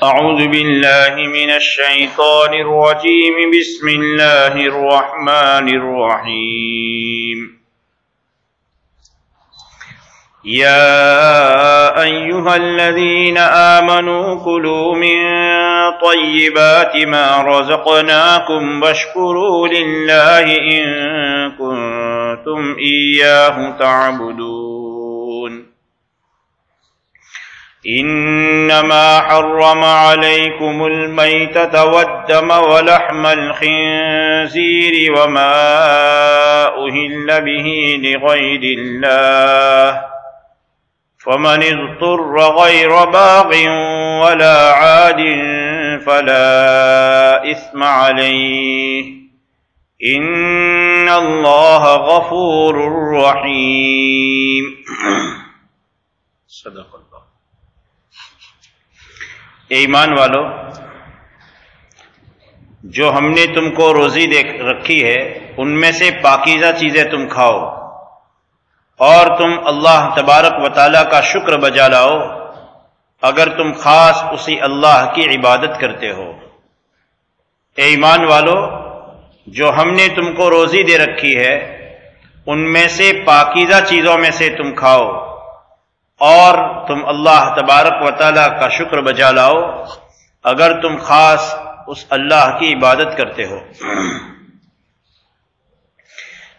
أعوذ بالله من الشيطان الرجيم. بسم الله الرحمن الرحيم. يا أيها الذين آمنوا كلوا من طيبات ما رزقناكم واشكروا لله إن كنتم إياه تعبدون. إنما حرم عليكم الميتة والدم ولحم الخنزير وما أهل به لغير الله فمن اضطر غير باغ ولا عاد فلا إثم عليه إن الله غفور رحيم. صدق اللہ. اے ایمان والو، جو ہم نے تم کو روزی دے رکھی ہے ان میں سے پاکیزہ چیزیں تم کھاؤ اور تم اللہ تبارک و تعالیٰ کا شکر بجا لاؤ اگر تم خاص اسی اللہ کی عبادت کرتے ہو. اے ایمان والو، جو ہم نے تم کو روزی دے رکھی ہے ان میں سے پاکیزہ چیزوں میں سے تم کھاؤ اور تم اللہ تبارک و تعالیٰ کا شکر بجا لاؤ اگر تم خاص اس اللہ کی عبادت کرتے ہو.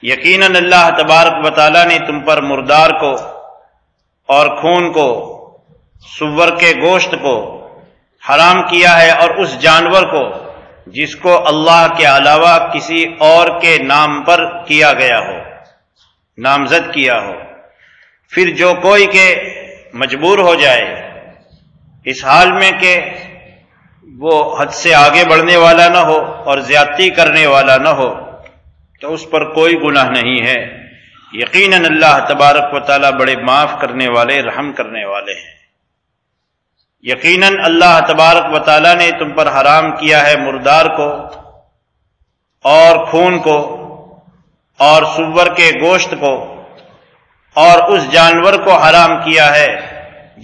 یقیناً اللہ تبارک و تعالیٰ نے تم پر مردار کو اور خون کو، سور کے گوشت کو حرام کیا ہے اور اس جانور کو جس کو اللہ کے علاوہ کسی اور کے نام پر کیا گیا ہو، نامزد کیا ہو. پھر جو کوئی کہ مجبور ہو جائے اس حال میں کہ وہ حد سے آگے بڑھنے والا نہ ہو اور زیادتی کرنے والا نہ ہو تو اس پر کوئی گناہ نہیں ہے. یقیناً اللہ تبارک و تعالیٰ بڑے معاف کرنے والے، رحم کرنے والے ہیں. یقیناً اللہ تبارک و تعالیٰ نے تم پر حرام کیا ہے مردار کو اور خون کو اور سور کے گوشت کو اور اس جانور کو حرام کیا ہے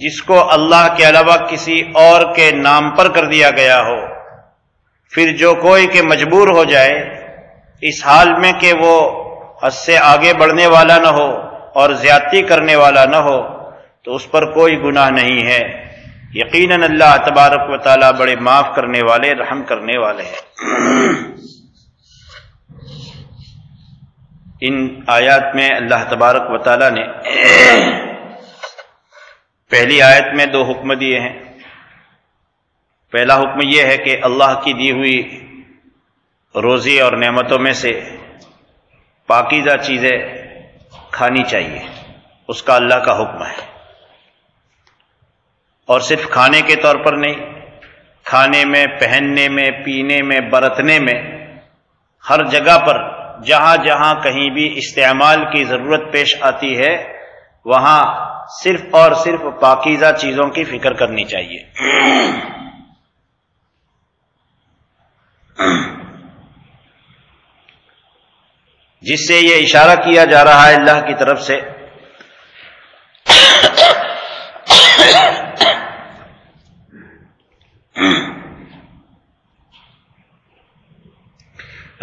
جس کو اللہ کے علاوہ کسی اور کے نام پر کر دیا گیا ہو. پھر جو کوئی کہ مجبور ہو جائے اس حال میں کہ وہ حد سے آگے بڑھنے والا نہ ہو اور زیادتی کرنے والا نہ ہو تو اس پر کوئی گناہ نہیں ہے. یقیناً اللہ تبارک و تعالیٰ بڑے معاف کرنے والے، رحم کرنے والے ہیں. ان آیات میں اللہ تبارک و تعالیٰ نے پہلی آیت میں 2 حکم دیے ہیں. پہلا حکم یہ ہے کہ اللہ کی دی ہوئی روزی اور نعمتوں میں سے پاکیزہ چیزیں کھانی چاہیے، اس کا اللہ کا حکم ہے. اور صرف کھانے کے طور پر نہیں، کھانے میں، پہننے میں، پینے میں، برتنے میں، ہر جگہ پر جہاں جہاں کہیں بھی استعمال کی ضرورت پیش آتی ہے وہاں صرف اور صرف پاکیزہ چیزوں کی فکر کرنی چاہیے. جس سے یہ اشارہ کیا جا رہا ہے اللہ کی طرف سے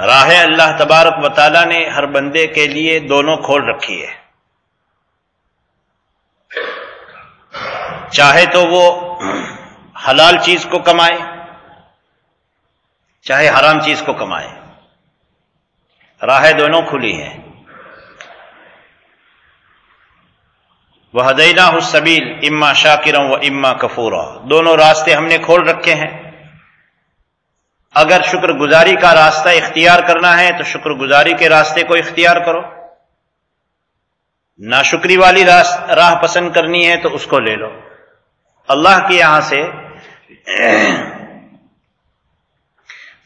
راہ اللہ تبارک و تعالیٰ نے ہر بندے کے لیے دونوں کھول رکھی ہے. چاہے تو وہ حلال چیز کو کمائے، چاہے حرام چیز کو کمائے، راہیں دونوں کھلی ہیں. وَهَدَيْنَاهُ السَّبِيلَ اِمَّا شَاكِرًا وَإِمَّا كَفُورًا. دونوں راستے ہم نے کھول رکھے ہیں. اگر شکر گزاری کا راستہ اختیار کرنا ہے تو شکر گزاری کے راستے کو اختیار کرو، ناشکری والی راہ پسند کرنی ہے تو اس کو لے لو. اللہ کے یہاں سے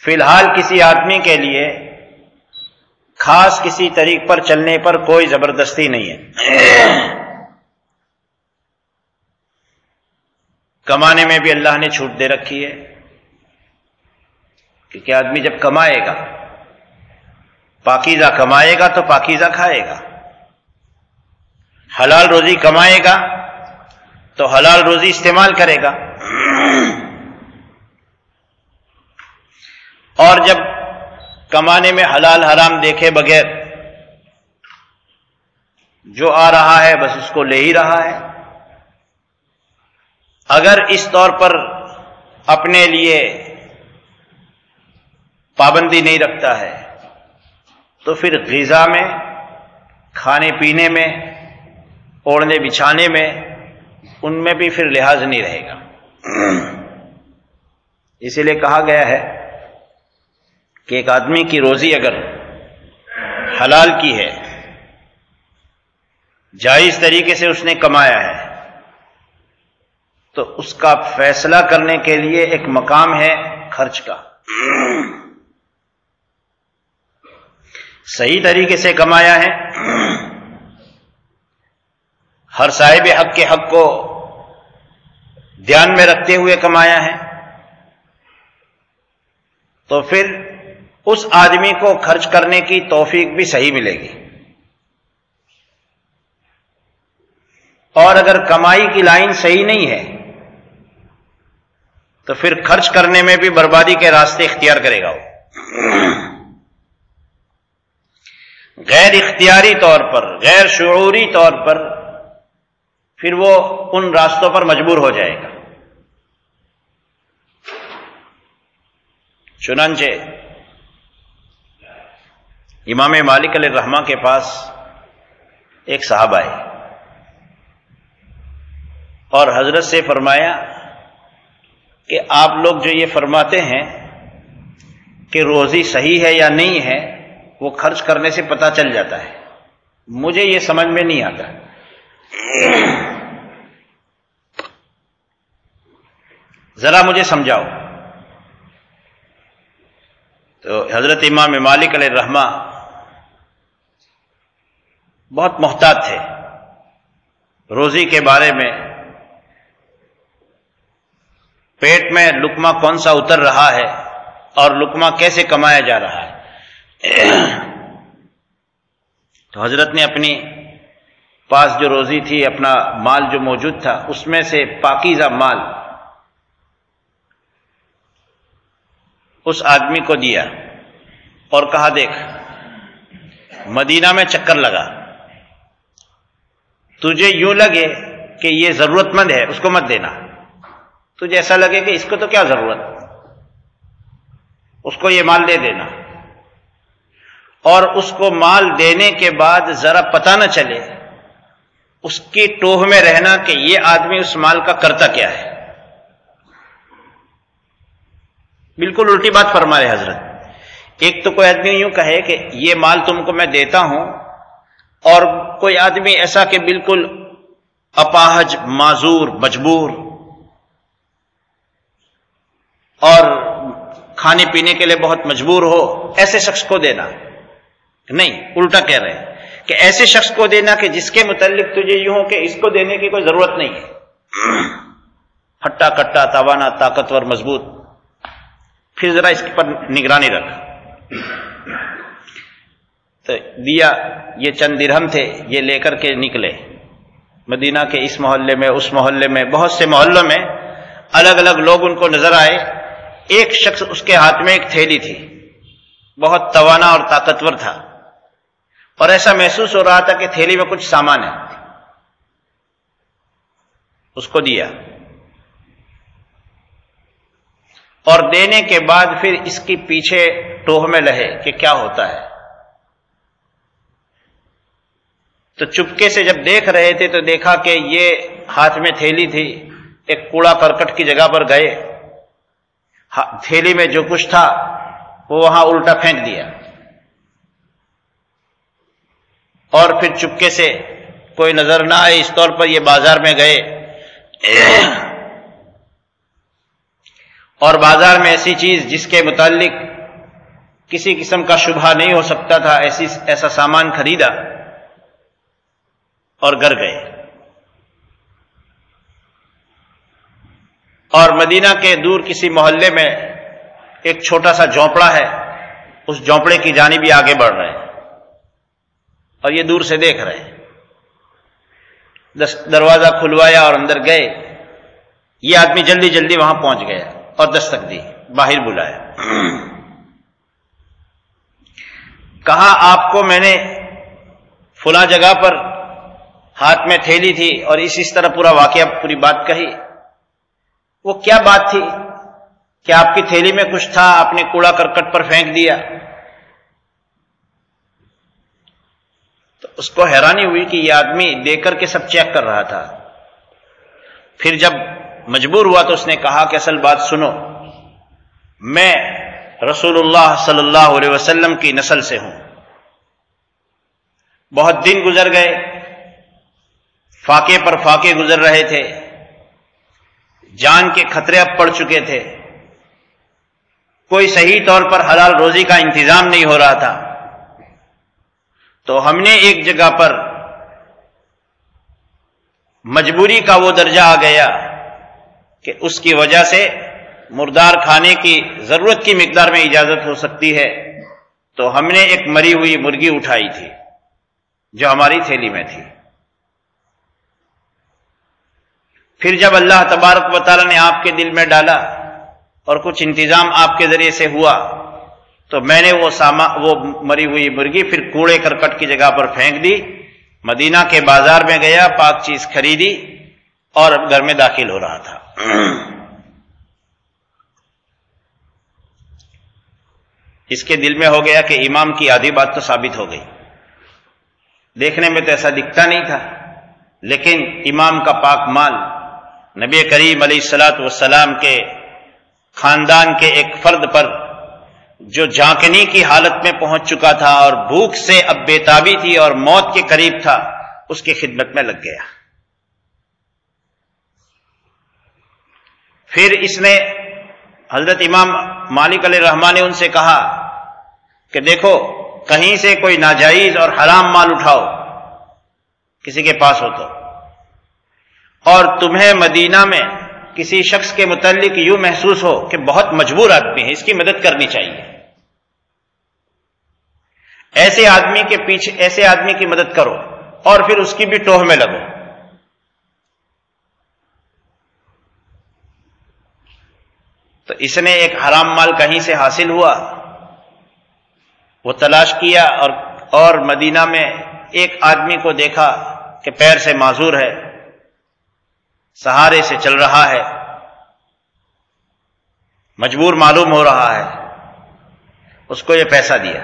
فی الحال کسی آدمی کے لیے خاص کسی طریق پر چلنے پر کوئی زبردستی نہیں ہے. کمانے میں بھی اللہ نے چھوٹ دے رکھی ہے کہ آدمی جب کمائے گا، پاکیزہ کمائے گا تو پاکیزہ کھائے گا. حلال روزی کمائے گا تو حلال روزی استعمال کرے گا، اور جب کمانے میں حلال حرام دیکھے بغیر جو آ رہا ہے بس اس کو لے ہی رہا ہے۔ اگر اس طور پر اپنے لیے پابندی نہیں رکھتا ہے تو پھر غذا میں، کھانے پینے میں، اوڑھنے بچھانے میں، ان میں بھی پھر لحاظ نہیں رہے گا۔ اسی لیے کہا گیا ہے کہ ایک آدمی کی روزی اگر حلال کی ہے، جائز طریقے سے اس نے کمایا ہے، تو اس کا فیصلہ کرنے کے لیے ایک مقام ہے خرچ کا۔ صحیح طریقے سے کمایا ہے، ہر صاحب حق کے حق کو دھیان میں رکھتے ہوئے کمایا ہے، تو پھر اس آدمی کو خرچ کرنے کی توفیق بھی صحیح ملے گی۔ اور اگر کمائی کی لائن صحیح نہیں ہے تو پھر خرچ کرنے میں بھی بربادی کے راستے اختیار کرے گا وہ۔ غیر اختیاری طور پر، غیر شعوری طور پر پھر وہ ان راستوں پر مجبور ہو جائے گا۔ چنانچہ امام مالک علیہ الرحمہ کے پاس ایک صاحب آئے اور حضرت سے فرمایا کہ آپ لوگ جو یہ فرماتے ہیں کہ روزی صحیح ہے یا نہیں ہے وہ خرچ کرنے سے پتہ چل جاتا ہے، مجھے یہ سمجھ میں نہیں آتا، ذرا مجھے سمجھاؤ۔ تو حضرت امام مالک علیہ الرحمہ بہت محتاط تھے روزی کے بارے میں، پیٹ میں لقمہ کون سا اتر رہا ہے اور لقمہ کیسے کمایا جا رہا ہے۔ تو حضرت نے اپنی پاس جو روزی تھی، اپنا مال جو موجود تھا، اس میں سے پاکیزہ مال اس آدمی کو دیا اور کہا دیکھ مدینہ میں چکر لگا، تجھے یوں لگے کہ یہ ضرورت مند ہے اس کو مت دینا، تجھے ایسا لگے کہ اس کو تو کیا ضرورت، اس کو یہ مال دے دینا، اور اس کو مال دینے کے بعد ذرا پتہ نہ چلے، اس کی ٹوہ میں رہنا کہ یہ آدمی اس مال کا کرتا کیا ہے۔ بالکل الٹی بات فرما رہے حضرت۔ ایک تو کوئی آدمی یوں کہے کہ یہ مال تم کو میں دیتا ہوں، اور کوئی آدمی ایسا کہ بالکل اپاہج، معذور، مجبور اور کھانے پینے کے لیے بہت مجبور ہو، ایسے شخص کو دینا نہیں، الٹا کہہ رہے ہیں کہ ایسے شخص کو دینا کہ جس کے متعلق تجھے یوں ہو کہ اس کو دینے کی کوئی ضرورت نہیں ہے، ہٹا کٹا، توانا، طاقتور، مضبوط، پھر ذرا اس پر نگرانی رکھ۔ تو دیا، یہ چند درہم تھے، یہ لے کر کے نکلے مدینہ کے اس محلے میں، اس محلے میں، بہت سے محلوں میں الگ الگ لوگ ان کو نظر آئے۔ ایک شخص اس کے ہاتھ میں ایک تھیلی تھی، بہت توانا اور طاقتور تھا، اور ایسا محسوس ہو رہا تھا کہ تھیلی میں کچھ سامان ہے، اس کو دیا، اور دینے کے بعد پھر اس کی پیچھے ٹوہ میں لہے کہ کیا ہوتا ہے۔ تو چپکے سے جب دیکھ رہے تھے تو دیکھا کہ یہ ہاتھ میں تھیلی تھی، ایک کوڑا کرکٹ کی جگہ پر گئے، تھیلی میں جو کچھ تھا وہ وہاں الٹا پھینک دیا، اور پھر چپکے سے کوئی نظر نہ آئے اس طور پر یہ بازار میں گئے، اور بازار میں ایسی چیز جس کے متعلق کسی قسم کا شبہ نہیں ہو سکتا تھا، ایسا سامان خریدا اور گھر گئے۔ اور مدینہ کے دور کسی محلے میں ایک چھوٹا سا جھونپڑا ہے، اس جھونپڑے کی جانب بھی آگے بڑھ رہے ہیں، اور یہ دور سے دیکھ رہے ہیں۔ دروازہ کھلوایا اور اندر گئے. یہ آدمی جلدی جلدی وہاں پہنچ گیا اور دستک دی، باہر بلایا. کہا آپ کو میں نے فلاں جگہ پر ہاتھ میں تھیلی تھی، اور اس طرح پورا واقعہ پوری بات کہی. وہ کیا بات تھی کہ آپ کی تھیلی میں کچھ تھا، آپ نے کوڑا کرکٹ پر پھینک دیا. تو اس کو حیرانی ہوئی کہ یہ آدمی دیکھ کر کے سب چیک کر رہا تھا. پھر جب مجبور ہوا تو اس نے کہا کہ اصل بات سنو، میں رسول اللہ صلی اللہ علیہ وسلم کی نسل سے ہوں. بہت دن گزر گئے، فاقے پر فاقے گزر رہے تھے، جان کے خطرے اب پڑ چکے تھے، کوئی صحیح طور پر حلال روزی کا انتظام نہیں ہو رہا تھا. تو ہم نے ایک جگہ پر مجبوری کا وہ درجہ آ گیا کہ اس کی وجہ سے مردار کھانے کی ضرورت کی مقدار میں اجازت ہو سکتی ہے. تو ہم نے ایک مری ہوئی مرغی اٹھائی تھی جو ہماری تھیلی میں تھی. پھر جب اللہ تبارک و تعالیٰ نے آپ کے دل میں ڈالا اور کچھ انتظام آپ کے ذریعے سے ہوا، تو میں نے وہ مری ہوئی مرغی پھر کوڑے کرکٹ کی جگہ پر پھینک دی. مدینہ کے بازار میں گیا، پاک چیز خریدی اور گھر میں داخل ہو رہا تھا. اس کے دل میں ہو گیا کہ امام کی آدھی بات تو ثابت ہو گئی. دیکھنے میں تو ایسا دکھتا نہیں تھا، لیکن امام کا پاک مال نبی کریم علیہ الصلوۃ والسلام کے خاندان کے ایک فرد پر جو جھانکنے کی حالت میں پہنچ چکا تھا اور بھوک سے اب بےتابی تھی اور موت کے قریب تھا، اس کی خدمت میں لگ گیا. پھر اس نے حضرت امام مالک علیہ الرحمہ نے ان سے کہا کہ دیکھو، کہیں سے کوئی ناجائز اور حرام مال اٹھاؤ کسی کے پاس ہو تو، اور تمہیں مدینہ میں کسی شخص کے متعلق یوں محسوس ہو کہ بہت مجبور آدمی ہے، اس کی مدد کرنی چاہیے، ایسے آدمی کی مدد کرو اور پھر اس کی بھی ٹوہ میں لگو. تو اس نے ایک حرام مال کہیں سے حاصل ہوا، وہ تلاش کیا اور مدینہ میں ایک آدمی کو دیکھا کہ پیر سے معذور ہے، سہارے سے چل رہا ہے، مجبور معلوم ہو رہا ہے. اس کو یہ پیسہ دیا.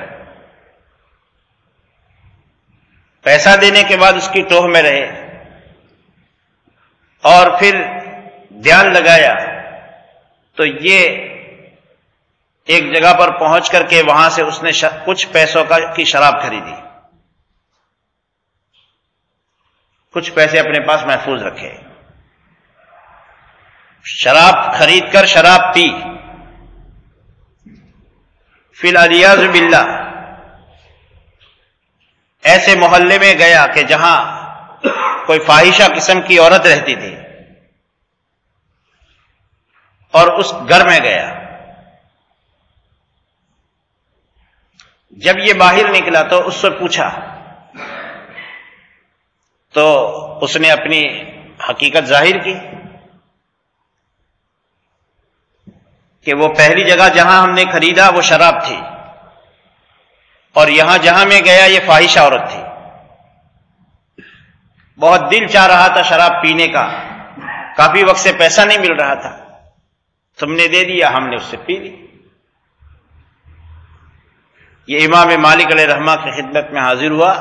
پیسہ دینے کے بعد اس کی ٹوہ میں رہے اور پھر دھیان لگایا تو یہ ایک جگہ پر پہنچ کر کے وہاں سے اس نے کچھ پیسوں کی شراب خریدی، کچھ پیسے اپنے پاس محفوظ رکھے. شراب خرید کر شراب پی. فی العیاذ باللہ ایسے محلے میں گیا کہ جہاں کوئی فاحشہ قسم کی عورت رہتی تھی، اور اس گھر میں گیا. جب یہ باہر نکلا تو اس سے پوچھا، تو اس نے اپنی حقیقت ظاہر کی کہ وہ پہلی جگہ جہاں ہم نے خریدا وہ شراب تھی، اور یہاں جہاں میں گیا یہ فاحشہ عورت تھی. بہت دل چاہ رہا تھا شراب پینے کا، کافی وقت سے پیسہ نہیں مل رہا تھا، تم نے دے دیا، ہم نے اس سے پی لی. یہ امام مالک علیہ الرحمہ کی خدمت میں حاضر ہوا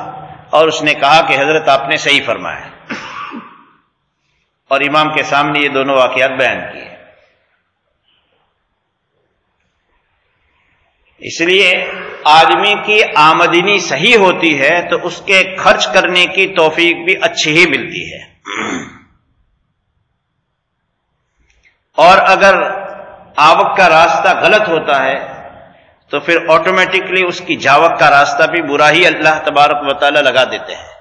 اور اس نے کہا کہ حضرت آپ نے صحیح فرمایا، اور امام کے سامنے یہ دونوں واقعات بیان کیے. اس لیے آدمی کی آمدنی صحیح ہوتی ہے تو اس کے خرچ کرنے کی توفیق بھی اچھی ہی ملتی ہے. اور اگر آوک کا راستہ غلط ہوتا ہے تو پھر آٹومیٹکلی اس کی جاوک کا راستہ بھی برا ہی اللہ تبارک و تعالی لگا دیتے ہیں.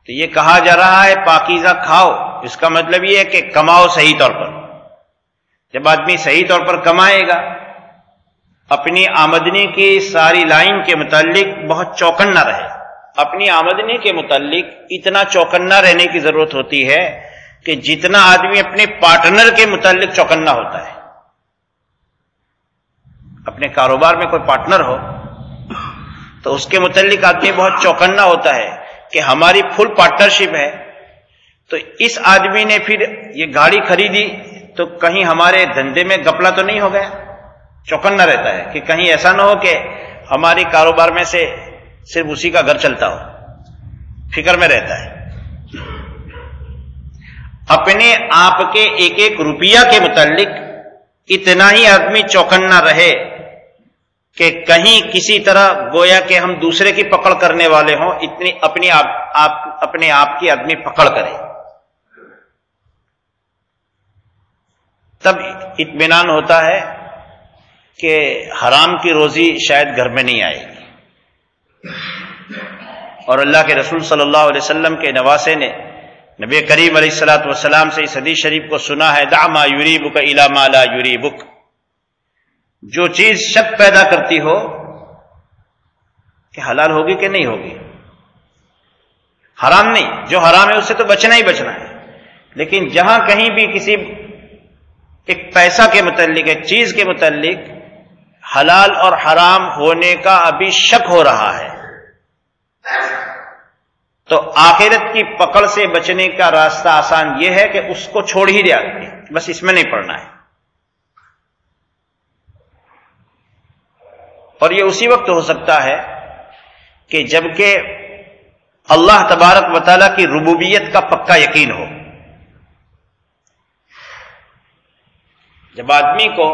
تو یہ کہا جا رہا ہے پاکیزہ کھاؤ، اس کا مطلب یہ ہے کہ کماؤ صحیح طور پر. جب آدمی صحیح طور پر کمائے گا، اپنی آمدنی کی ساری لائن کے متعلق بہت چوکن نہ رہے، اپنی آمدنی کے متعلق اتنا چوکنا رہنے کی ضرورت ہوتی ہے کہ جتنا آدمی اپنے پارٹنر کے متعلق چوکنا ہوتا ہے. اپنے کاروبار میں کوئی پارٹنر ہو تو اس کے متعلق آدمی بہت چوکنا ہوتا ہے کہ ہماری فل پارٹنرشپ ہے. تو اس آدمی نے پھر یہ گاڑی خریدی تو کہیں ہمارے دھندے میں گپلا تو نہیں ہو گیا. چوکنا رہتا ہے کہ کہیں ایسا نہ ہو کہ ہماری کاروبار میں سے صرف اسی کا گھر چلتا ہو. فکر میں رہتا ہے. اپنے آپ کے ایک ایک روپیہ کے متعلق اتنا ہی آدمی چوکنا رہے کہ کہیں کسی طرح گویا کہ ہم دوسرے کی پکڑ کرنے والے ہوں، اتنی اپنے آپ کی آدمی پکڑ کرے. تب اطمینان ہوتا ہے کہ حرام کی روزی شاید گھر میں نہیں آئے گی. اور اللہ کے رسول صلی اللہ علیہ وسلم کے نواسے نے نبی کریم علیہ الصلوۃ والسلام سے اس حدیث شریف کو سنا ہے، دع ما یریبک الی ما لا یریبک. جو چیز شک پیدا کرتی ہو کہ حلال ہوگی کہ نہیں ہوگی، حرام نہیں، جو حرام ہے اس سے تو بچنا ہی بچنا ہے. لیکن جہاں کہیں بھی کسی ایک پیسہ کے متعلق، ایک چیز کے متعلق حلال اور حرام ہونے کا ابھی شک ہو رہا ہے تو آخرت کی پکڑ سے بچنے کا راستہ آسان یہ ہے کہ اس کو چھوڑ ہی دیا، بس اس میں نہیں پڑنا ہے. اور یہ اسی وقت ہو سکتا ہے کہ جبکہ اللہ تبارک و تعالیٰ کی ربوبیت کا پکا یقین ہو. جب آدمی کو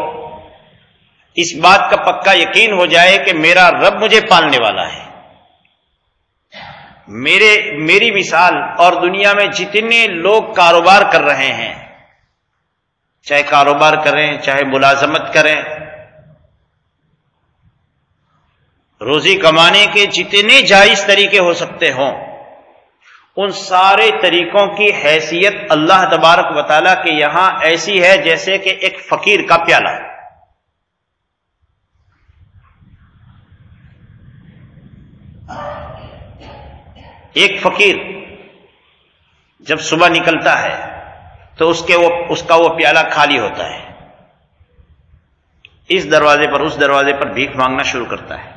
اس بات کا پکا یقین ہو جائے کہ میرا رب مجھے پالنے والا ہے، میری مثال اور دنیا میں جتنے لوگ کاروبار کر رہے ہیں، چاہے کاروبار کریں چاہے ملازمت کریں، روزی کمانے کے جتنے جائز طریقے ہو سکتے ہوں، ان سارے طریقوں کی حیثیت اللہ تبارک و تعالیٰ کے یہاں ایسی ہے جیسے کہ ایک فقیر کا پیالہ. ایک فقیر جب صبح نکلتا ہے تو اس کا وہ پیالہ خالی ہوتا ہے. اس دروازے پر اس دروازے پر بھیک مانگنا شروع کرتا ہے.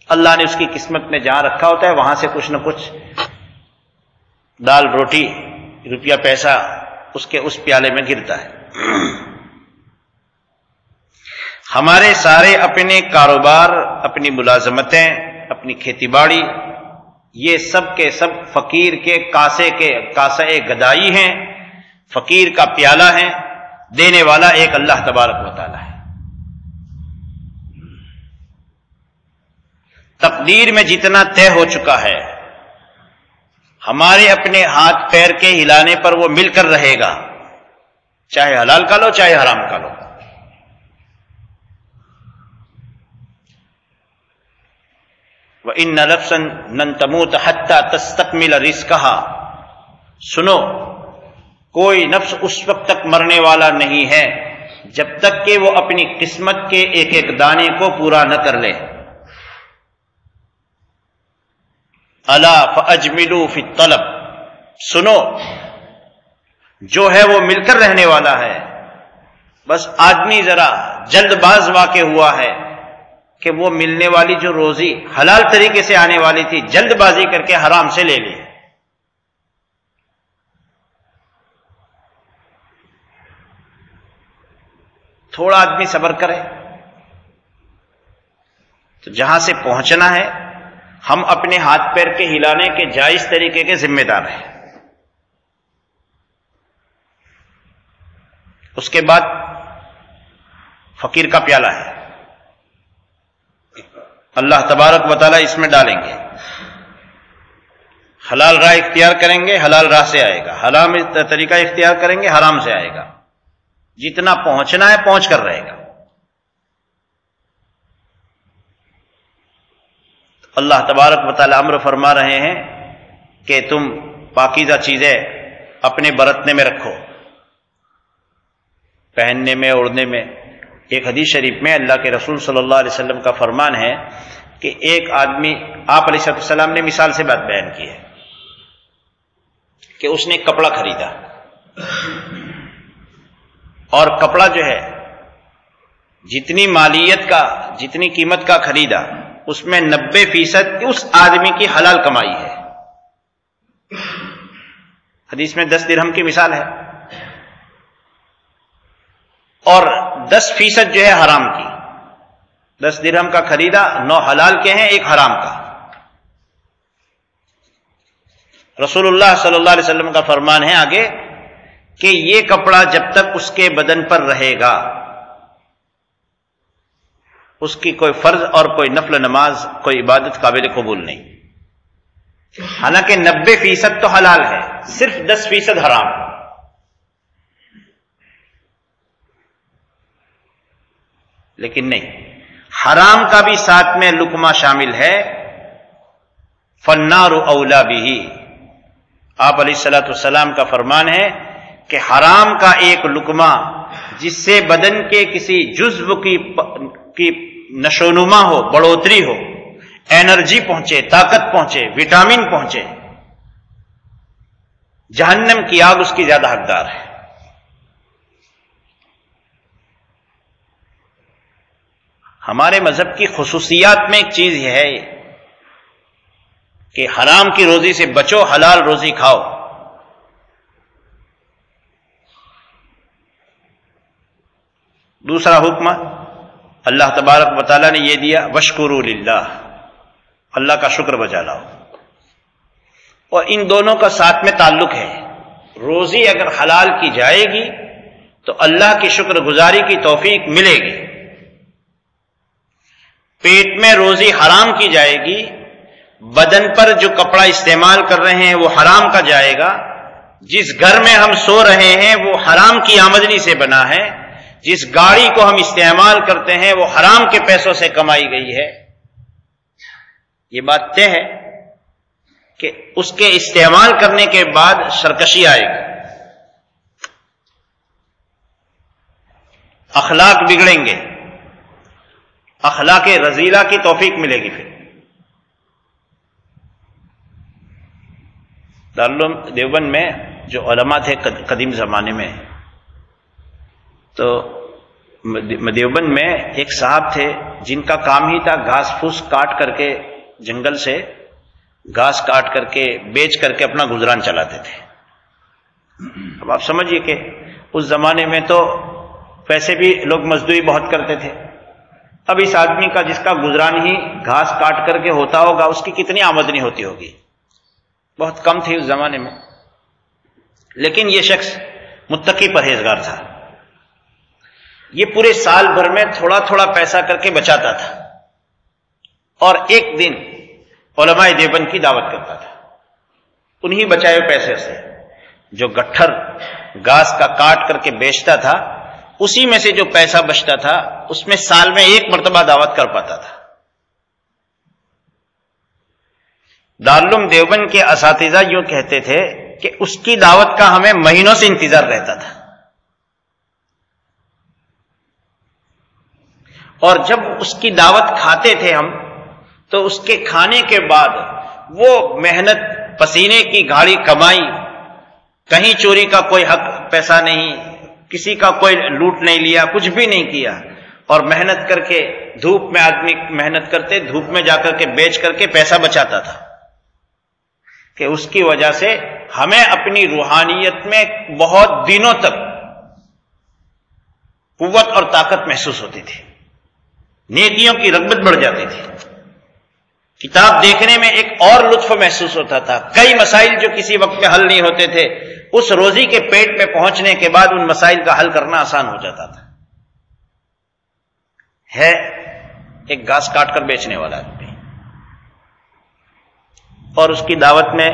اللہ نے اس کی قسمت میں جہاں رکھا ہوتا ہے وہاں سے کچھ نہ کچھ دال روٹی روپیہ پیسہ اس پیالے میں گرتا ہے. ہمارے سارے اپنے کاروبار، اپنی ملازمتیں، اپنی کھیتی باڑی، یہ سب کے سب فقیر کے کاسے گدائی ہیں، فقیر کا پیالہ ہیں. دینے والا ایک اللہ تبارک و تعالی ہے. تقدیر میں جتنا طے ہو چکا ہے، ہمارے اپنے ہاتھ پیر کے ہلانے پر وہ مل کر رہے گا، چاہے حلال کا لو چاہے حرام کا لو. وَإِنَّ نَفْسًا لَن تَمُوتَ حَتَّى تَسْتَكْمِلَ رِزْقَهَا. سنو، کوئی نفس اس وقت تک مرنے والا نہیں ہے جب تک کہ وہ اپنی قسمت کے ایک ایک دانے کو پورا نہ کر لے. الا فاجملوا فی الطلب. سنو، جو ہے وہ مل کر رہنے والا ہے، بس آدمی ذرا جلد باز واقع ہوا ہے کہ وہ ملنے والی جو روزی حلال طریقے سے آنے والی تھی جلد بازی کر کے حرام سے لے لی. تھوڑا آدمی صبر کرے تو جہاں سے پہنچنا ہے ہم اپنے ہاتھ پیر کے ہلانے کے جائز طریقے کے ذمہ دار ہیں. اس کے بعد فقیر کا پیالہ ہے، اللہ تبارک و تعالیٰ اس میں ڈالیں گے. حلال راہ اختیار کریں گے، حلال راہ سے آئے گا. حرام طریقہ اختیار کریں گے، حرام سے آئے گا. جتنا پہنچنا ہے پہنچ کر رہے گا. اللہ تبارک و تعالیٰ امر فرما رہے ہیں کہ تم پاکیزہ چیزیں اپنے برتنے میں رکھو، پہننے میں، اوڑھنے میں. ایک حدیث شریف میں اللہ کے رسول صلی اللہ علیہ وسلم کا فرمان ہے کہ ایک آدمی، آپ علیہ السلام نے مثال سے بات بیان کی ہے کہ اس نے کپڑا خریدا اور کپڑا جو ہے جتنی مالیت کا، جتنی قیمت کا خریدا، اس میں 90% اس آدمی کی حلال کمائی ہے۔ حدیث میں 10 درہم کی مثال ہے، اور 10% جو ہے حرام کی۔ 10 درہم کا خریدا، 9 حلال کے ہیں، 1 حرام کا۔ رسول اللہ صلی اللہ علیہ وسلم کا فرمان ہے آگے کہ یہ کپڑا جب تک اس کے بدن پر رہے گا، اس کی کوئی فرض اور کوئی نفل نماز، کوئی عبادت قابل قبول نہیں۔ حالانکہ 90% تو حلال ہے، صرف 10% حرام۔ لیکن نہیں، حرام کا بھی ساتھ میں لقمہ شامل ہے۔ فالنار اولا بہ، آپ علیہ الصلوۃ والسلام کا فرمان ہے کہ حرام کا ایک لقمہ جس سے بدن کے کسی جزو کی نشوونما ہو، بڑھوتری ہو، انرجی پہنچے، طاقت پہنچے، وٹامن پہنچے، جہنم کی آگ اس کی زیادہ حقدار ہے۔ ہمارے مذہب کی خصوصیات میں ایک چیز یہ ہے کہ حرام کی روزی سے بچو، حلال روزی کھاؤ۔ دوسرا حکم اللہ تبارک و تعالیٰ نے یہ دیا، واشکروا للہ، اللہ کا شکر بجا لاؤ۔ اور ان دونوں کا ساتھ میں تعلق ہے۔ روزی اگر حلال کی جائے گی تو اللہ کی شکر گزاری کی توفیق ملے گی۔ پیٹ میں روزی حرام کی جائے گی، بدن پر جو کپڑا استعمال کر رہے ہیں وہ حرام کا جائے گا، جس گھر میں ہم سو رہے ہیں وہ حرام کی آمدنی سے بنا ہے، جس گاڑی کو ہم استعمال کرتے ہیں وہ حرام کے پیسوں سے کمائی گئی ہے۔ یہ بات طے ہے کہ اس کے استعمال کرنے کے بعد سرکشی آئے گی، اخلاق بگڑیں گے، اخلاق رذیلہ کی توفیق ملے گی۔ پھر دارالعلوم دیوبند میں جو علماء تھے قدیم زمانے میں، تو دیوبند میں ایک صاحب تھے جن کا کام ہی تھا گھاس پھوس کاٹ کر کے، جنگل سے گھاس کاٹ کر کے بیچ کر کے اپنا گزران چلاتے تھے۔ اب آپ سمجھیے کہ اس زمانے میں تو پیسے بھی لوگ مزدوری بہت کرتے تھے۔ اب اس آدمی کا جس کا گزران ہی گھاس کاٹ کر کے ہوتا ہوگا، اس کی کتنی آمدنی ہوتی ہوگی؟ بہت کم تھی اس زمانے میں۔ لیکن یہ شخص متقی پرہیزگار تھا، یہ پورے سال بھر میں تھوڑا تھوڑا پیسہ کر کے بچاتا تھا، اور ایک دن علماء دیوبند کی دعوت کرتا تھا۔ انہی بچائے ہوئے پیسے سے جو گٹھر گھاس کا کاٹ کر کے بیچتا تھا، اسی میں سے جو پیسہ بچتا تھا اس میں سال میں 1 مرتبہ دعوت کر پاتا تھا۔ دارالعلوم دیوبند کے اساتذہ یوں کہتے تھے کہ اس کی دعوت کا ہمیں مہینوں سے انتظار رہتا تھا، اور جب اس کی دعوت کھاتے تھے ہم، تو اس کے کھانے کے بعد وہ محنت، پسینے کی گاڑی کمائی، کہیں چوری کا کوئی حق پیسہ نہیں، کسی کا کوئی لوٹ نہیں لیا، کچھ بھی نہیں کیا، اور محنت کر کے، دھوپ میں آدمی محنت کرتے، دھوپ میں جا کر کے بیچ کر کے پیسہ بچاتا تھا، کہ اس کی وجہ سے ہمیں اپنی روحانیت میں بہت دنوں تک قوت اور طاقت محسوس ہوتی تھی، نیکیوں کی رغبت بڑھ جاتی تھی، کتاب دیکھنے میں ایک اور لطف محسوس ہوتا تھا، کئی مسائل جو کسی وقت میں حل نہیں ہوتے تھے، اس روزی کے پیٹ میں پہنچنے کے بعد ان مسائل کا حل کرنا آسان ہو جاتا تھا۔ ہے ایک گھاس کاٹ کر بیچنے والا آدمی، اور اس کی دعوت میں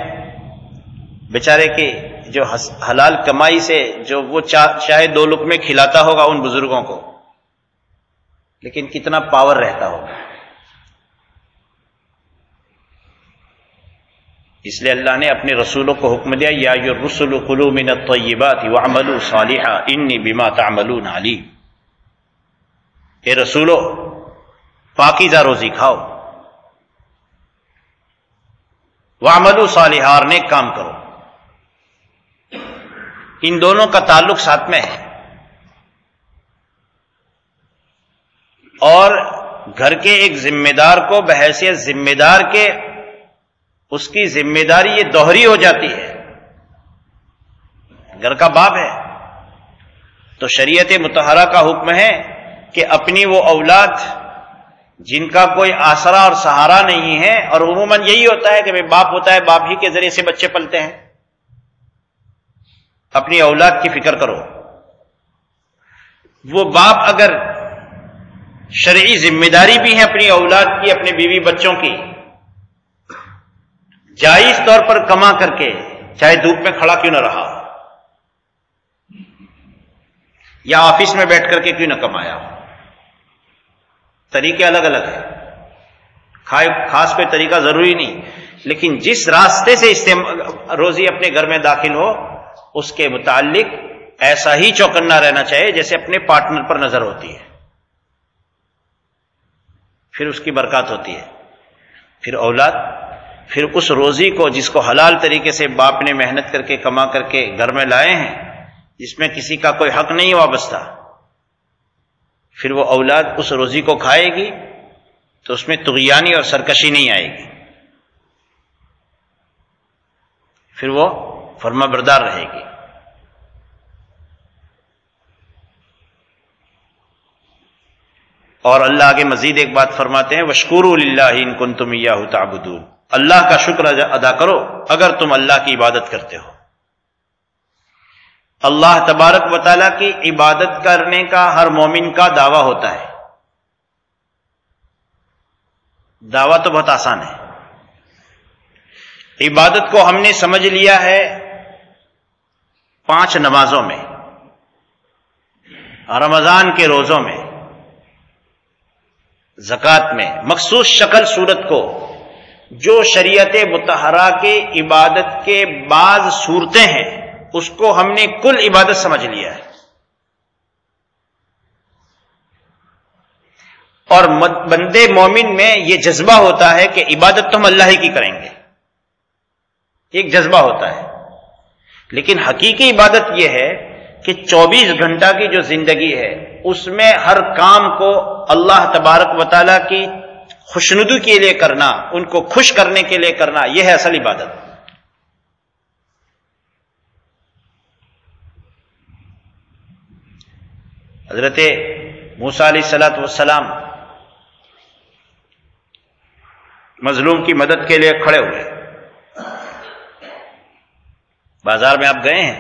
بیچارے کی جو حلال کمائی سے جو وہ چاہے 2 لقمے کھلاتا ہوگا ان بزرگوں کو، لیکن کتنا پاور رہتا ہوگا۔ اس لیے اللہ نے اپنے رسولوں کو حکم دیا، یا ایھا الرسل کلوا من الطیبات واعملوا صالحا انی بما تعملون علیم۔ اے رسولو، پاکیزہ روزی کھاؤ، وَعْمَلُوا صَالِحًا، اور نیک کام کرو۔ ان دونوں کا تعلق ساتھ میں ہے، اور گھر کے ایک ذمہ دار کو بحیثیت ذمہ دار کے اس کی ذمہ داری یہ دوہری ہو جاتی ہے۔ گھر کا باپ ہے تو شریعت مطہرہ کا حکم ہے کہ اپنی وہ اولاد جن کا کوئی آسرا اور سہارا نہیں ہے، اور عموماً یہی ہوتا ہے کہ باپ ہوتا ہے، باپ ہی کے ذریعے سے بچے پلتے ہیں، اپنی اولاد کی فکر کرو۔ وہ باپ اگر شرعی ذمہ داری بھی ہے اپنی اولاد کی، اپنے بیوی بچوں کی، جائز طور پر کما کر کے، چاہے دھوپ میں کھڑا کیوں نہ رہا، یا آفس میں بیٹھ کر کے کیوں نہ کمایا، طریقے الگ الگ ہیں، خاص کوئی طریقہ ضروری نہیں، لیکن جس راستے سے روزی اپنے گھر میں داخل ہو اس کے متعلق ایسا ہی چوکنا رہنا چاہیے جیسے اپنے پارٹنر پر نظر ہوتی ہے، پھر اس کی برکات ہوتی ہے۔ پھر اولاد، پھر اس روزی کو جس کو حلال طریقے سے باپ نے محنت کر کے کما کر کے گھر میں لائے ہیں، جس میں کسی کا کوئی حق نہیں وابستہ، پھر وہ اولاد اس روزی کو کھائے گی تو اس میں طغیانی اور سرکشی نہیں آئے گی، پھر وہ فرما بردار رہے گی۔ اور اللہ آگے مزید ایک بات فرماتے ہیں، وَاشْكُرُوا لِلَّهِ إِن كُنتُمْ إِيَّاهُ تَعْبُدُونَ، اللہ کا شکر ادا کرو اگر تم اللہ کی عبادت کرتے ہو۔ اللہ تبارک و تعالیٰ کی عبادت کرنے کا ہر مومن کا دعویٰ ہوتا ہے۔ دعویٰ تو بہت آسان ہے۔ عبادت کو ہم نے سمجھ لیا ہے 5 نمازوں میں، رمضان کے روزوں میں، زکوٰۃ میں، مخصوص شکل صورت کو جو شریعت مطہرہ کے عبادت کے بعض صورتیں ہیں اس کو ہم نے کل عبادت سمجھ لیا ہے، اور بندے مومن میں یہ جذبہ ہوتا ہے کہ عبادت تو ہم اللہ ہی کی کریں گے، ایک جذبہ ہوتا ہے۔ لیکن حقیقی عبادت یہ ہے کہ 24 گھنٹہ کی جو زندگی ہے اس میں ہر کام کو اللہ تبارک و تعالیٰ کی خوشنودی کے لیے کرنا، ان کو خوش کرنے کے لیے کرنا، یہ ہے اصل عبادت۔ حضرت موسیٰ علیہ السلام مظلوم کی مدد کے لیے کھڑے ہوئے۔ بازار میں آپ گئے ہیں،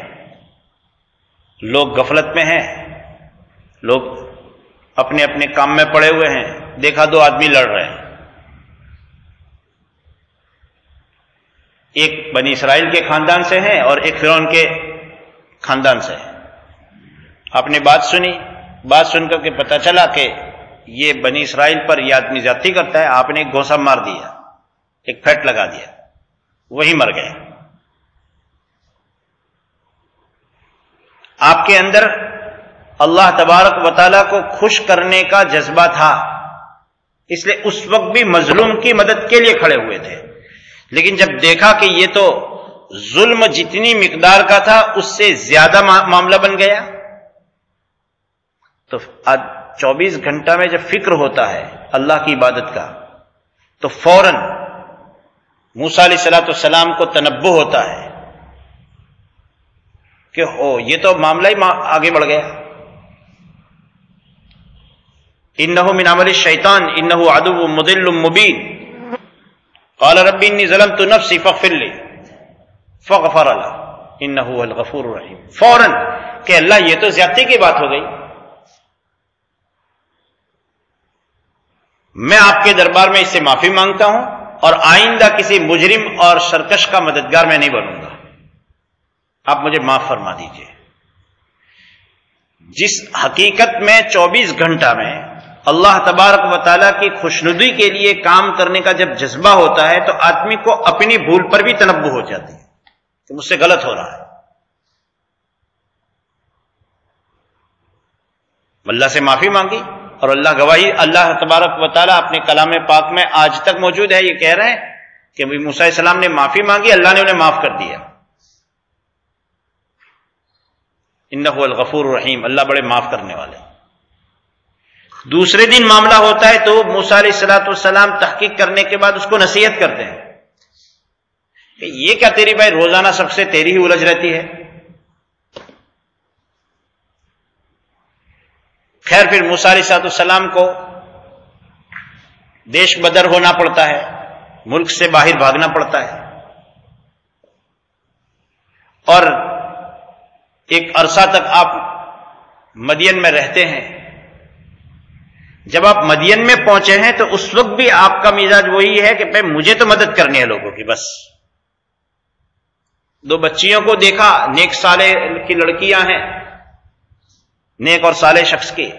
لوگ غفلت میں ہیں، لوگ اپنے اپنے کام میں پڑے ہوئے ہیں، دیکھا 2 آدمی لڑ رہے ہیں، ایک بنی اسرائیل کے خاندان سے ہیں اور ایک فرعون کے خاندان سے ہے۔ آپ نے بات سنی، بات سن کر کے پتہ چلا کہ یہ بنی اسرائیل پر یہ آدمی زیادتی کرتا ہے، آپ نے ایک گھونسا مار دیا، ایک پھیٹ لگا دیا، وہی مر گئے۔ آپ کے اندر اللہ تبارک و تعالیٰ کو خوش کرنے کا جذبہ تھا، اس لیے اس وقت بھی مظلوم کی مدد کے لیے کھڑے ہوئے تھے۔ لیکن جب دیکھا کہ یہ تو ظلم جتنی مقدار کا تھا اس سے زیادہ معاملہ بن گیا، تو 24 گھنٹہ میں جب فکر ہوتا ہے اللہ کی عبادت کا تو فوراً موسیٰ علیہ السلام کو تنبہ ہوتا ہے کہ یہ تو معاملہ ہی آگے بڑھ گیا۔ انہ من عمل الشیطان انہ عدو مضل مبین قال رب انی ظلمت نفسی فاغفر لی فغفر له انہ هو الغفور الرحیم۔ فوراً کہ اللہ یہ تو زیادتی کی بات ہو گئی، میں آپ کے دربار میں اس سے معافی مانگتا ہوں اور آئندہ کسی مجرم اور سرکش کا مددگار میں نہیں بنوں گا، آپ مجھے معاف فرما دیجئے۔ جس حقیقت میں 24 گھنٹہ میں اللہ تبارک و تعالیٰ کی خوشنودی کے لیے کام کرنے کا جب جذبہ ہوتا ہے تو آدمی کو اپنی بھول پر بھی تنبہ ہو جاتی ہے کہ مجھ سے غلط ہو رہا ہے، اللہ سے معافی مانگی، اور اللہ گواہی، اللہ تبارک و تعالیٰ اپنے کلام پاک میں آج تک موجود ہے، یہ کہہ رہے ہیں کہ موسیٰ علیہ السلام نے معافی مانگی، اللہ نے انہیں معاف کر دیا۔ انہ الغفور الرحیم، اللہ بڑے معاف کرنے والے۔ دوسرے دن معاملہ ہوتا ہے تو موسیٰ علیہ السلام تحقیق کرنے کے بعد اس کو نصیحت کرتے ہیں کہ یہ کیا تیری بھائی روزانہ سب سے تیری ہی الجھ رہتی ہے۔ خیر پھر موسیٰ علیہ السلام کو دیش بدر ہونا پڑتا ہے، ملک سے باہر بھاگنا پڑتا ہے، اور ایک عرصہ تک آپ مدین میں رہتے ہیں۔ جب آپ مدین میں پہنچے ہیں تو اس وقت بھی آپ کا مزاج وہی ہے کہ بھائی مجھے تو مدد کرنی ہے لوگوں کی بس۔ دو بچیوں کو دیکھا، نیک صالح کی لڑکیاں ہیں، نیک اور صالح شخص کی،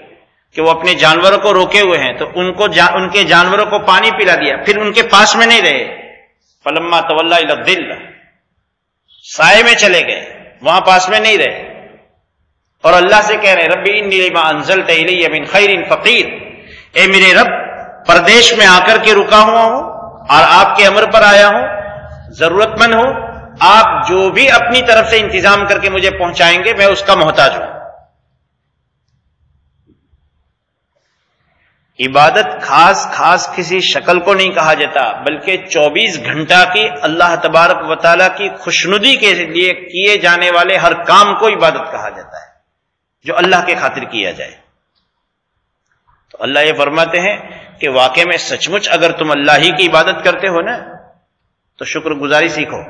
کہ وہ اپنے جانوروں کو روکے ہوئے ہیں تو ان کے جانوروں کو پانی پلا دیا، پھر ان کے پاس میں نہیں رہے۔ فلما تولی الی الظل، سائے میں چلے گئے، وہاں پاس میں نہیں رہے، اور اللہ سے کہہ رہے رب انی لما انزلت الی من خیر فقیر، اے میرے رب پردیش میں آ کر کے رکا ہوا ہوں اور آپ کے امر پر آیا ہوں، ضرورت مند ہوں، آپ جو بھی اپنی طرف سے انتظام کر کے مجھے پہنچائیں گے میں اس کا محتاج ہوں۔ عبادت خاص کسی شکل کو نہیں کہا جاتا، بلکہ 24 گھنٹہ کی اللہ تبارک و تعالیٰ کی خوشنودی کے لیے کیے جانے والے ہر کام کو عبادت کہا جاتا ہے جو اللہ کے خاطر کیا جائے۔ تو اللہ یہ فرماتے ہیں کہ واقع میں سچ مچ اگر تم اللہ ہی کی عبادت کرتے ہو نا تو شکر گزاری سیکھو،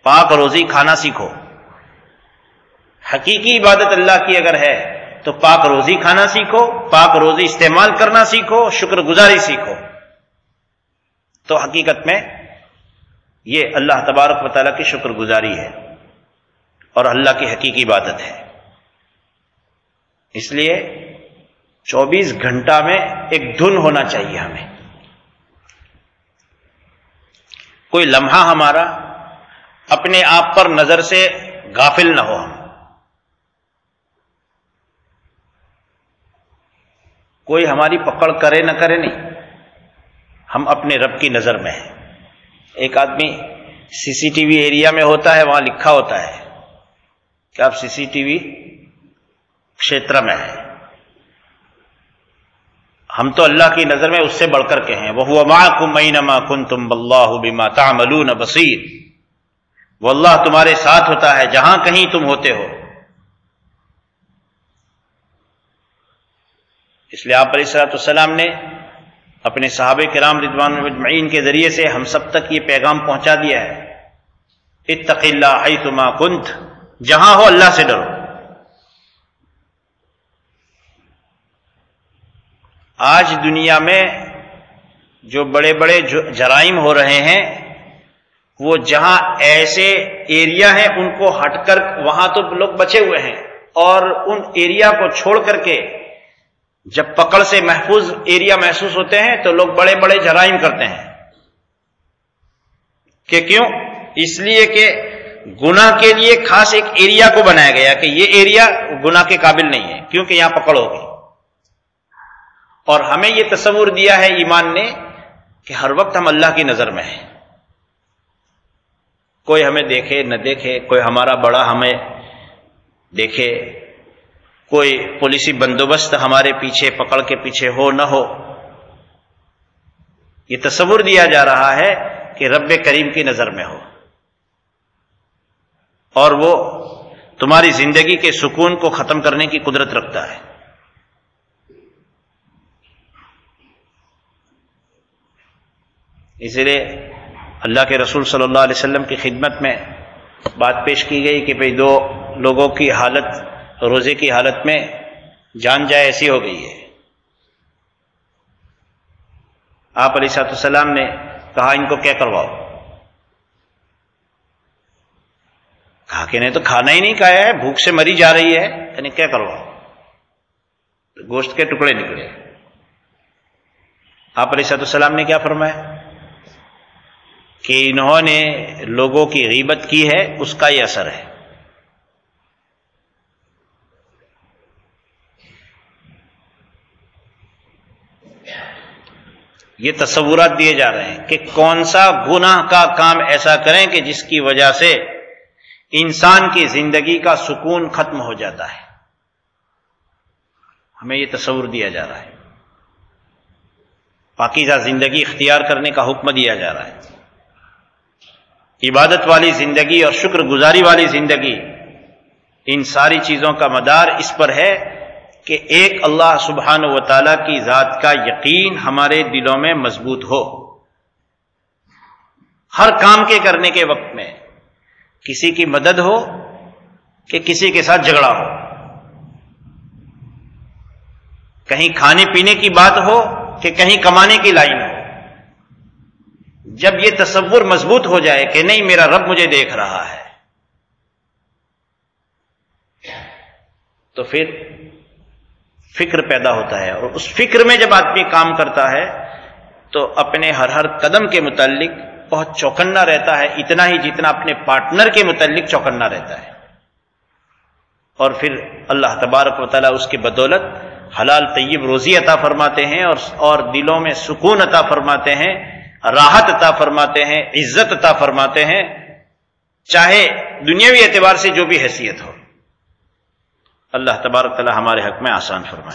پاک روزی کھانا سیکھو۔ حقیقی عبادت اللہ کی اگر ہے تو پاک روزی کھانا سیکھو، پاک روزی استعمال کرنا سیکھو، شکر گزاری سیکھو، تو حقیقت میں یہ اللہ تبارک و تعالیٰ کی شکر گزاری ہے اور اللہ کی حقیقی عبادت ہے۔ اس لیے 24 گھنٹہ میں ایک دھن ہونا چاہیے ہمیں، کوئی لمحہ ہمارا اپنے آپ پر نظر سے غافل نہ ہو۔ ہم کوئی ہماری پکڑ کرے نہ کرے نہیں، ہم اپنے رب کی نظر میں ہیں۔ ایک آدمی سی ٹی وی ایریا میں ہوتا ہے، وہاں لکھا ہوتا ہے کہ آپ سی ٹی وی چھیتر میں ہیں۔ ہم تو اللہ کی نظر میں اس سے بڑھ کر کے ہیں۔ وَهُوَ مَعَكُمْ أَيْنَمَا كُنْتُمْ وَاللَّهُ بِمَا تَعْمَلُونَ بَصِيرٌ، وہ اللہ تمہارے ساتھ ہوتا ہے جہاں کہیں تم ہوتے ہو۔ اس لیے آپ علیہ السلام نے اپنے صحابہ کرام رضوان اجمعین کے ذریعے سے ہم سب تک یہ پیغام پہنچا دیا ہے، اتق اللہ حیثما کنت، جہاں ہو اللہ سے ڈرو۔ آج دنیا میں جو بڑے بڑے جرائم ہو رہے ہیں وہ جہاں ایسے ایریا ہیں ان کو ہٹ کر وہاں تو لوگ بچے ہوئے ہیں، اور ان ایریا کو چھوڑ کر کے جب پکڑ سے محفوظ ایریا محسوس ہوتے ہیں تو لوگ بڑے بڑے جرائم کرتے ہیں۔ کہ کیوں؟ اس لیے کہ گناہ کے لیے خاص ایک ایریا کو بنایا گیا کہ یہ ایریا گناہ کے قابل نہیں ہے کیونکہ یہاں پکڑ ہوگی۔ اور ہمیں یہ تصور دیا ہے ایمان نے کہ ہر وقت ہم اللہ کی نظر میں ہیں، کوئی ہمیں دیکھے نہ دیکھے، کوئی ہمارا بڑا ہمیں دیکھے، کوئی پولیسی بندوبست ہمارے پیچھے پکڑ کے پیچھے ہو نہ ہو، یہ تصور دیا جا رہا ہے کہ رب کریم کی نظر میں ہو، اور وہ تمہاری زندگی کے سکون کو ختم کرنے کی قدرت رکھتا ہے۔ اسی لیے اللہ کے رسول صلی اللہ علیہ وسلم کی خدمت میں بات پیش کی گئی کہ بھئی دو لوگوں کی حالت روزے کی حالت میں جان جائے ایسی ہو گئی ہے۔ آپ علیہ السلام نے کہا ان کو کیا کرواؤ؟ کہا کہ نہیں تو کھانا ہی نہیں کھایا ہے، بھوک سے مری جا رہی ہے، یعنی کیا کرواؤ؟ گوشت کے ٹکڑے نکلے۔ آپ علیہ السلام نے کیا فرمایا کہ انہوں نے لوگوں کی غیبت کی ہے، اس کا یہ اثر ہے۔ یہ تصورات دیے جا رہے ہیں کہ کون سا گناہ کا کام ایسا کریں کہ جس کی وجہ سے انسان کی زندگی کا سکون ختم ہو جاتا ہے. ہمیں یہ تصور دیا جا رہا ہے. پاکیزہ زندگی اختیار کرنے کا حکم دیا جا رہا ہے. عبادت والی زندگی اور شکر گزاری والی زندگی، ان ساری چیزوں کا مدار اس پر ہے کہ ایک اللہ سبحانہ و تعالی کی ذات کا یقین ہمارے دلوں میں مضبوط ہو. ہر کام کے کرنے کے وقت میں کسی کی مدد ہو کہ کسی کے ساتھ جھگڑا ہو، کہیں کھانے پینے کی بات ہو کہ کہیں کمانے کی لائن ہو. جب یہ تصور مضبوط ہو جائے کہ نہیں میرا رب مجھے دیکھ رہا ہے، تو پھر فکر پیدا ہوتا ہے، اور اس فکر میں جب آدمی کام کرتا ہے تو اپنے ہر قدم کے متعلق بہت چوکنا رہتا ہے، اتنا ہی جتنا اپنے پارٹنر کے متعلق چوکنا رہتا ہے. اور پھر اللہ تبارک و تعالیٰ اس کی بدولت حلال طیب روزی عطا فرماتے ہیں اور دلوں میں سکون عطا فرماتے ہیں، راحت عطا فرماتے ہیں، عزت عطا فرماتے ہیں، چاہے دنیاوی اعتبار سے جو بھی حیثیت ہو. اللہ تبارک تعالیٰ ہمارے حق میں آسان فرمائے.